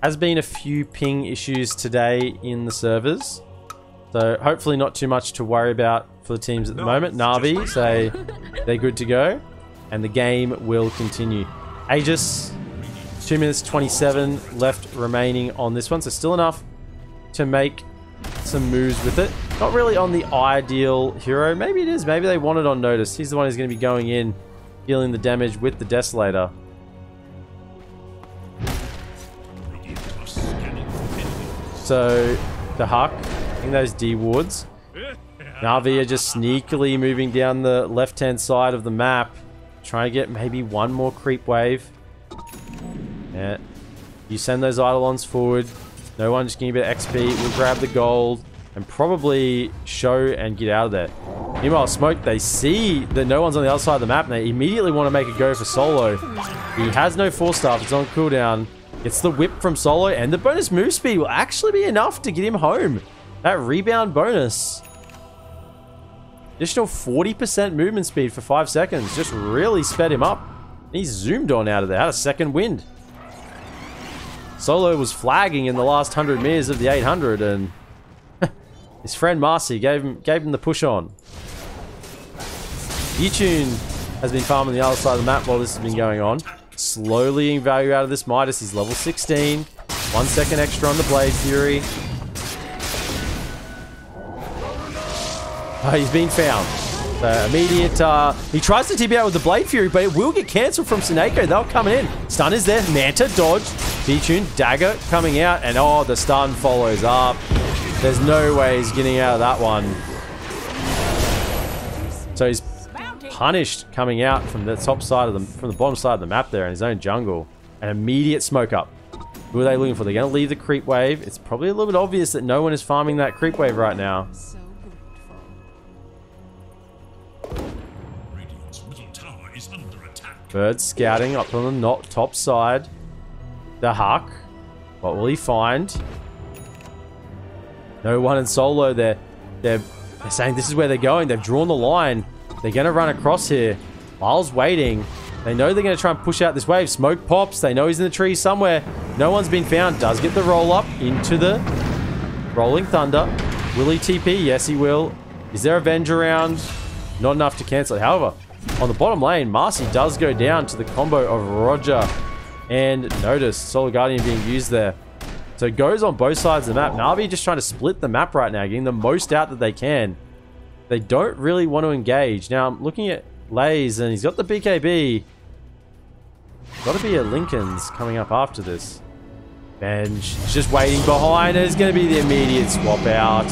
has been a few ping issues today in the servers. So hopefully not too much to worry about for the teams at the moment. Navi say they're good to go. And the game will continue. Aegis, 2 minutes 27 left remaining on this one. So still enough to make some moves with it. Not really on the ideal hero. Maybe it is. Maybe they want it on notice. He's the one who's going to be going in, dealing the damage with the Desolator. So, the Huck, getting those D wards. Navi are just sneakily moving down the left-hand side of the map. Trying to get maybe one more creep wave. Yeah. You send those Eidolons forward. No one just getting a bit of XP. We'll grab the gold and probably show and get out of there. Meanwhile, Smoke, they see that no one's on the other side of the map and they immediately want to make a go for Solo. He has no Force Staff. It's on cooldown. Gets the whip from Solo, and the bonus move speed will actually be enough to get him home. That rebound bonus. Additional 40% movement speed for 5 seconds. Just really sped him up. He zoomed on out of there. Had a second wind. Solo was flagging in the last 100 meters of the 800, and his friend Marcy gave him the push on. Yutun has been farming the other side of the map while this has been going on. Slowly getting value out of this Midas. He's level 16. 1 second extra on the Blade Fury. He's been found. Immediate, he tries to TP out with the Blade Fury, but it will get cancelled from Sineko. They'll come in. Stun is there. Manta dodge. B-Tune, dagger coming out, and oh, the stun follows up. There's no way he's getting out of that one. So he's punished coming out from the top side of from the bottom side of the map there in his own jungle. An immediate smoke up. Who are they looking for? They're going to leave the creep wave. It's probably a little bit obvious that no one is farming that creep wave right now. Bird scouting up on the top side. The Huck. What will he find? No one in Solo. They're saying this is where they're going. They've drawn the line. They're going to run across here. Lyle's waiting. They know they're going to try and push out this wave. Smoke pops. They know he's in the tree somewhere. No one's been found. Does get the roll up into the Rolling Thunder. Will he TP? Yes, he will. Is there a Venge around? Not enough to cancel it. However, on the bottom lane, Marcy does go down to the combo of Roger and Notice. Solar Guardian being used there. So it goes on both sides of the map. Navi just trying to split the map right now, getting the most out that they can. They don't really want to engage. Now, I'm looking at Lays, and he's got the BKB. Got to be a Lincoln's coming up after this. Venge just waiting behind. It's going to be the immediate swap out.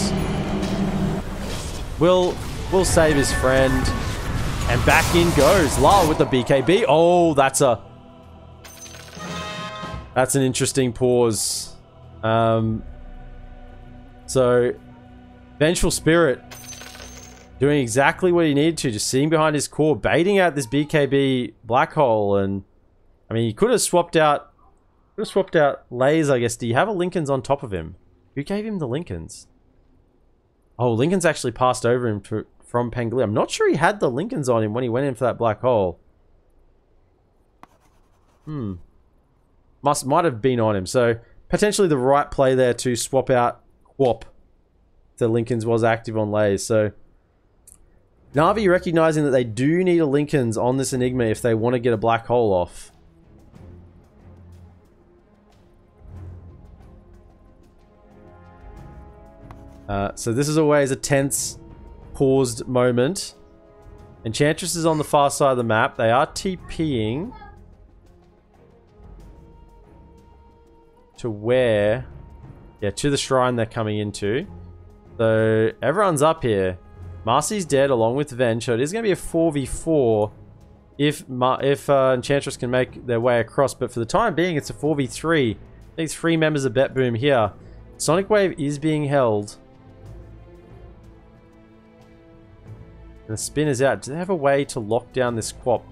Will save his friend. And back in goes Lyle with the BKB. Oh, that's an interesting pause. So, Vengeful Spirit doing exactly what he needed to, just sitting behind his core, baiting out this BKB black hole. And I mean, he could have swapped out Lays, I guess. Do you have a Lincoln's on top of him? Who gave him the Lincoln's? Oh, Lincoln's actually passed over him from Panglia. I'm not sure he had the Lincoln's on him when he went in for that black hole. Might have been on him. So potentially the right play there to swap out Quap So Lincoln's was active on Lays. So Navi recognizing that they do need a Lincoln's on this Enigma if they want to get a black hole off. So this is always a tense, paused moment. Enchantress is on the far side of the map. They are TPing to where? Yeah, to the shrine they're coming into. So everyone's up here. Marcy's dead along with Venge, so it is going to be a 4v4 if Enchantress can make their way across. But for the time being, it's a 4v3. These 3 members of BetBoom here. Sonic Wave is being held. And the spin is out. Do they have a way to lock down this quap?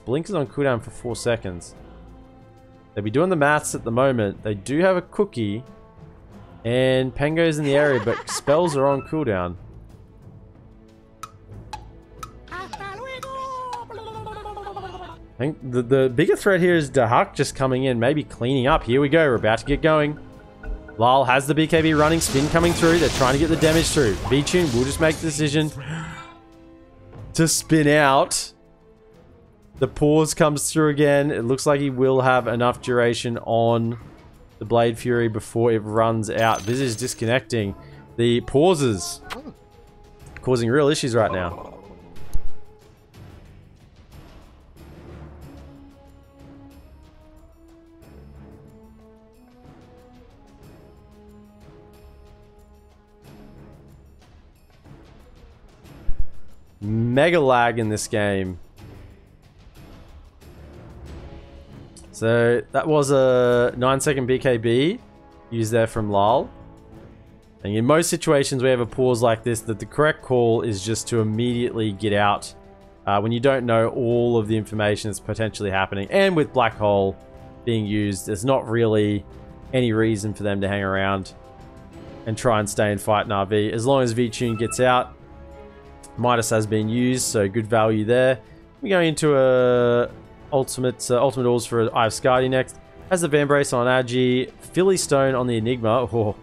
Blink is on cooldown for 4 seconds. They'll be doing the maths at the moment. They do have a cookie. And Pengo's in the area, but spells are on cooldown. I think the bigger threat here is Dahak just coming in, maybe cleaning up. Here we go, we're about to get going. Lal has the BKB running, spin coming through. They're trying to get the damage through. V-Tune will just make the decision to spin out. The pause comes through again. It looks like he will have enough duration on the Blade Fury before it runs out. This is disconnecting. The pauses causing real issues right now. Mega lag in this game. So that was a 9-second BKB used there from Lal. And in most situations we have a pause like this, that the correct call is just to immediately get out when you don't know all of the information that's potentially happening. And with Black Hole being used, there's not really any reason for them to hang around and try and stay and fight Navi. As long as V-Tune gets out, Midas has been used, so good value there. We're going into a ultimate ores for Eye of Skadi next. Has the Vambrace on Agi, Philly Stone on the Enigma. Oh,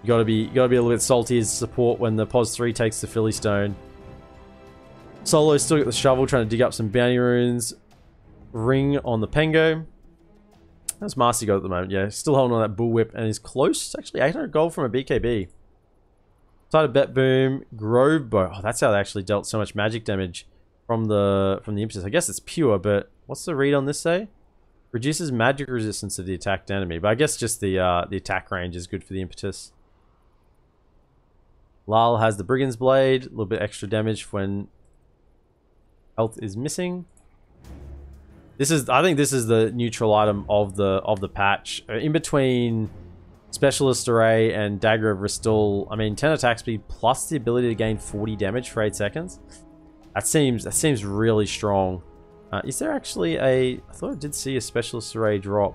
you gotta be a little bit salty as support when the Pos 3 takes the Philly Stone. Solo's still got the shovel, trying to dig up some bounty runes. Ring on the Pengo. That's Marcy got at the moment, yeah. Still holding on that bullwhip and is close. It's actually 800 gold from a BKB. Side of BetBoom, Grove Bow. Oh, that's how they actually dealt so much magic damage from the impetus. I guess it's pure, but what's the read on this say? Reduces magic resistance of the attacked enemy, but I guess just the attack range is good for the impetus. Lal has the Brigand's Blade, a little bit extra damage when health is missing. I think this is the neutral item of the patch. In between Specialist Array and Dagger of Restore, I mean 10 attack speed plus the ability to gain 40 damage for 8 seconds. That seems really strong. Is there actually I thought I did see a Specialist Array drop.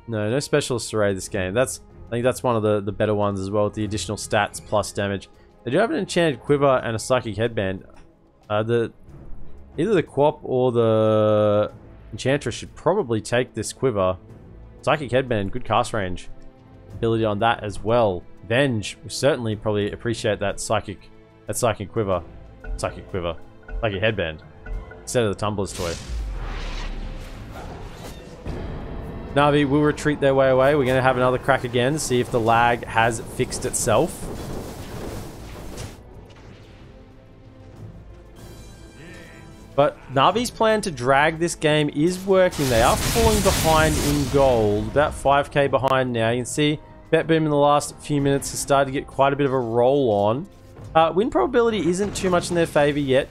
No Specialist Array this game. I think that's one of the better ones as well, with the additional stats plus damage. They do have an Enchanted Quiver and a Psychic Headband. Either the Quap or the Enchantress should probably take this Quiver. Psychic Headband, good cast range ability on that as well. Venge will certainly probably appreciate that Psychic Quiver. Psychic Headband instead of the Tumbler's Toy. Navi will retreat their way away. We're going to have another crack again to see if the lag has fixed itself. But Navi's plan to drag this game is working. They are falling behind in gold. About 5k behind now. You can see BetBoom in the last few minutes has started to get quite a bit of a roll on. Win probability isn't too much in their favor yet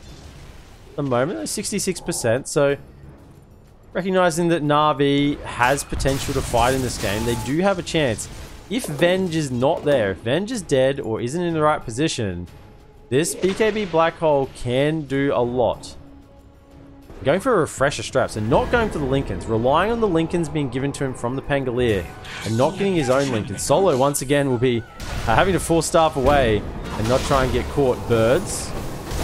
at the moment. 66%. So recognizing that Navi has potential to fight in this game, they do have a chance. If Venge is not there, if Venge is dead or isn't in the right position, this BKB Black Hole can do a lot. Going for a refresher strap, so not going for the Lincolns, relying on the Lincolns being given to him from the Pangolier and not getting his own Lincoln. Solo once again will be having to force staff away and not try and get caught. Birds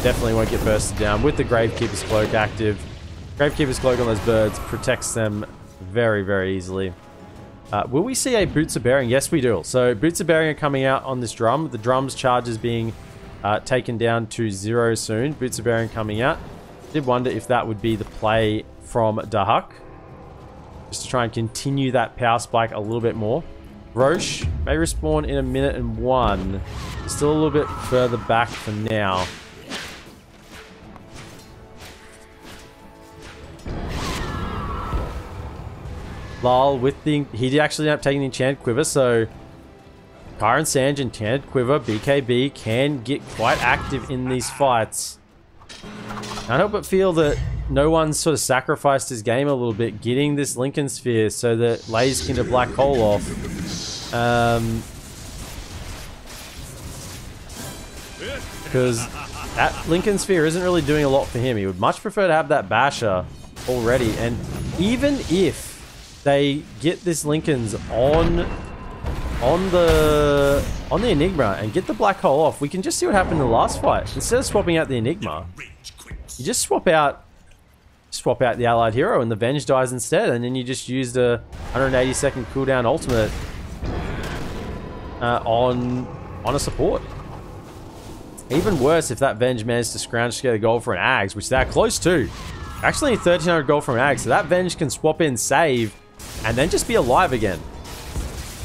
definitely won't get bursted down with the Gravekeeper's Cloak active. Gravekeeper's Cloak on those birds protects them very, very easily. Will we see a Boots of Bearing? Yes, we do. So Boots of Bearing are coming out on this drum. The drum's charge is being taken down to 0 soon. Boots of Bearing coming out. Did wonder if that would be the play from Dahak, just to try and continue that power spike a little bit more. Roche may respawn in 1:01. Still a little bit further back for now. Lal with the... He did actually end up taking the Enchanted Quiver, so... Kyron Sanj, Enchanted Quiver, BKB can get quite active in these fights. Can't help but feel that no one's sort of sacrificed his game a little bit, getting this Lincoln Sphere so that Lays can get a Black Hole off. Because that Lincoln Sphere isn't really doing a lot for him. He would much prefer to have that Basher already. And even if they get this Lincoln's on the Enigma and get the Black Hole off, we can just see what happened in the last fight. Instead of swapping out the Enigma, you just swap out the allied hero and the Venge dies instead, and then you just use the 180-second cooldown ultimate on a support. Even worse if that Venge managed to scrounge together gold for an Ags, which they're close to. Actually 1300 gold from an Ags, so that Venge can swap in, save, and then just be alive again.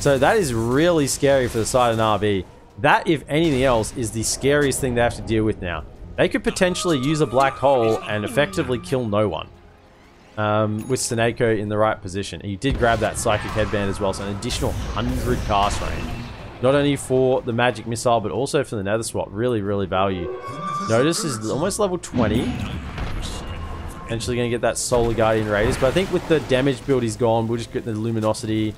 So that is really scary for the side of Navi. That, if anything else, is the scariest thing they have to deal with now. They could potentially use a Black Hole and effectively kill no one. With Seneko in the right position. And you did grab that Psychic Headband as well, so an additional 100 cast range. Not only for the Magic Missile, but also for the Nether Swap. Really, really value. Notice is almost level 20. Eventually going to get that Solar Guardian Raiders, but I think with the damage build he's gone, we'll just get the Luminosity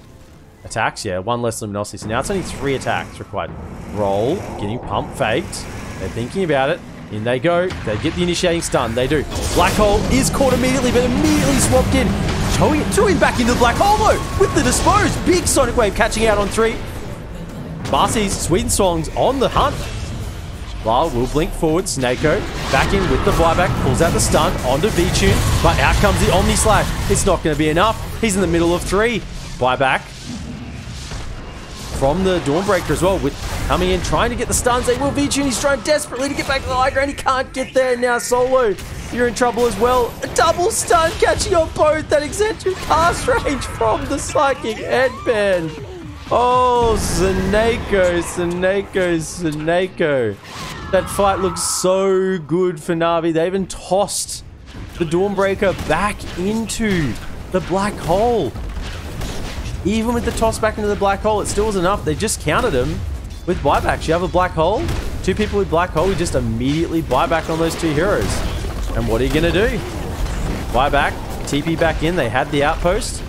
attacks. Yeah, 1 less Luminosity. So now it's only 3 attacks required. Roll, getting pump faked. They're thinking about it. In they go. They get the initiating stun. They do. Black Hole is caught immediately, but immediately swapped in. Threw him back into the Black Hole though, with the Dispose. Big Sonic Wave catching out on 3. Marcy's Sweden Songs on the hunt. Lyle will blink forward. Snako back in with the buyback. Pulls out the stun onto V-Tune. But out comes the Omni Slash. It's not going to be enough. He's in the middle of 3. Buyback from the Dawnbreaker as well. With coming in, trying to get the stuns. They will. V-Tune, he's trying desperately to get back to the high ground. He can't get there. Now Solo, you're in trouble as well. A double stun catching on both. That eccentric cast range from the Psychic Headband. Oh, Seneko. That fight looks so good for Navi. They even tossed the Dawnbreaker back into the Black Hole. Even with the toss back into the Black Hole, it still was enough. They just countered him with buybacks. You have a Black Hole, 2 people with Black Hole, you just immediately buy back on those 2 heroes. And what are you going to do? Buy back, TP back in. They had the outpost.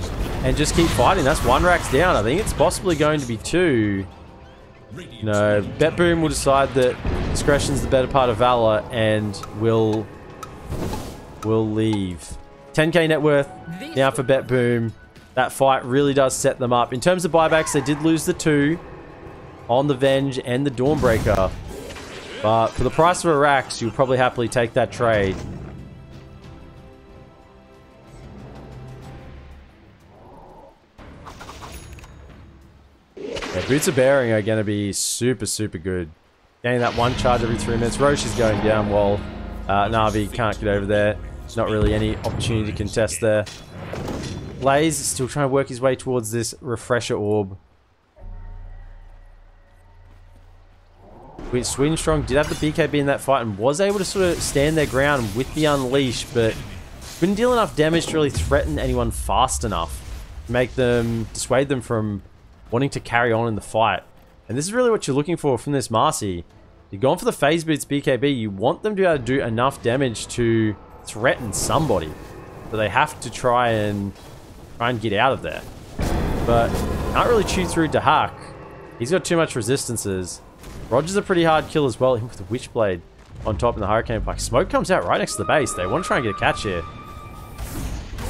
And just keep fighting. That's 1 racks down. I think it's possibly going to be 2. No, BetBoom will decide that discretion's the better part of valor and will leave. 10k net worth now for BetBoom. That fight really does set them up. In terms of buybacks, they did lose the 2 on the Venge and the Dawnbreaker. But for the price of a racks, you'll probably happily take that trade. Yeah, Boots of Bearing are going to be super, super good. Getting that 1 charge every 3 minutes. Roche is going down while Navi can't get over there. Not really any opportunity to contest there. Blaze is still trying to work his way towards this Refresher Orb. Sweden Strong did have the BKB in that fight and was able to sort of stand their ground with the Unleash, but couldn't deal enough damage to really threaten anyone fast enough to make them, dissuade them from wanting to carry on in the fight. And this is really what you're looking for from this Marcy. You're going for the Phase Boots BKB. You want them to be able to do enough damage to threaten somebody. So they have to try and get out of there. But can't really chew through Dahak. He's got too much resistances. Roger's a pretty hard kill as well, him with the Witchblade on top in the Hurricane Pike. Smoke comes out right next to the base. They want to try and get a catch here.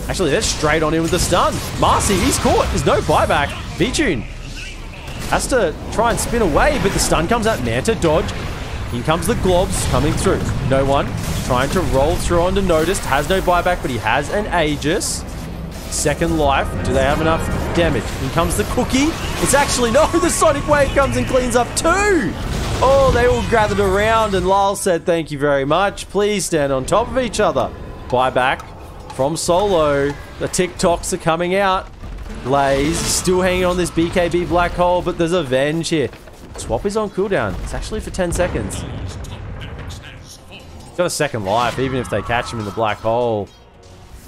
Actually, they're straight on him with the stun. Marcy, he's caught. There's no buyback. V-Tune has to try and spin away, but the stun comes out. Manta dodge. In comes the Globs coming through. No one trying to roll through onto Noticed. Has no buyback, but he has an Aegis. Second life. Do they have enough damage? In comes the cookie. It's actually, no, the Sonic Wave comes and cleans up 2. Oh, they all gathered around and Lyle said, thank you very much. Please stand on top of each other. Buyback from Solo. The TikToks are coming out. Blaze still hanging on this BKB black hole, but there's a Venge here. Swap is on cooldown. It's actually for 10 seconds. He's got a second life, even if they catch him in the black hole.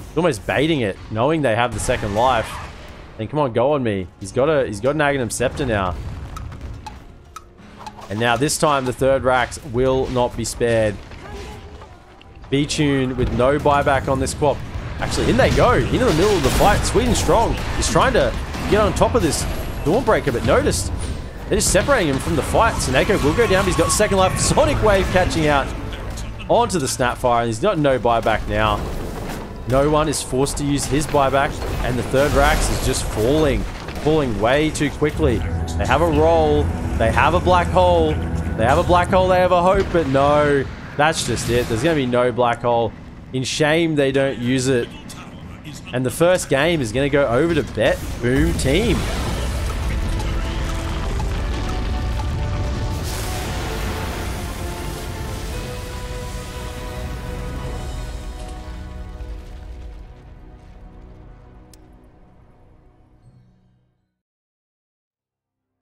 He's almost baiting it, knowing they have the second life. And come on, go on me. He's got an Aghanim Scepter now. And now this time the third Rax will not be spared. B-Tune with no buyback on this Quap. Actually, in they go. Into the middle of the fight. Sweden strong. He's trying to get on top of this Dawnbreaker, but noticed they're just separating him from the fight. Seneko will go down, but he's got second life. Sonic Wave catching out onto the Snapfire, and he's got no buyback now. No one is forced to use his buyback, and the third Rax is just falling way too quickly. They have a roll. They have a black hole. They have a black hole. They have a hope, but no. That's just it. There's going to be no black hole. In shame, they don't use it. And the first game is going to go over to BetBoom team.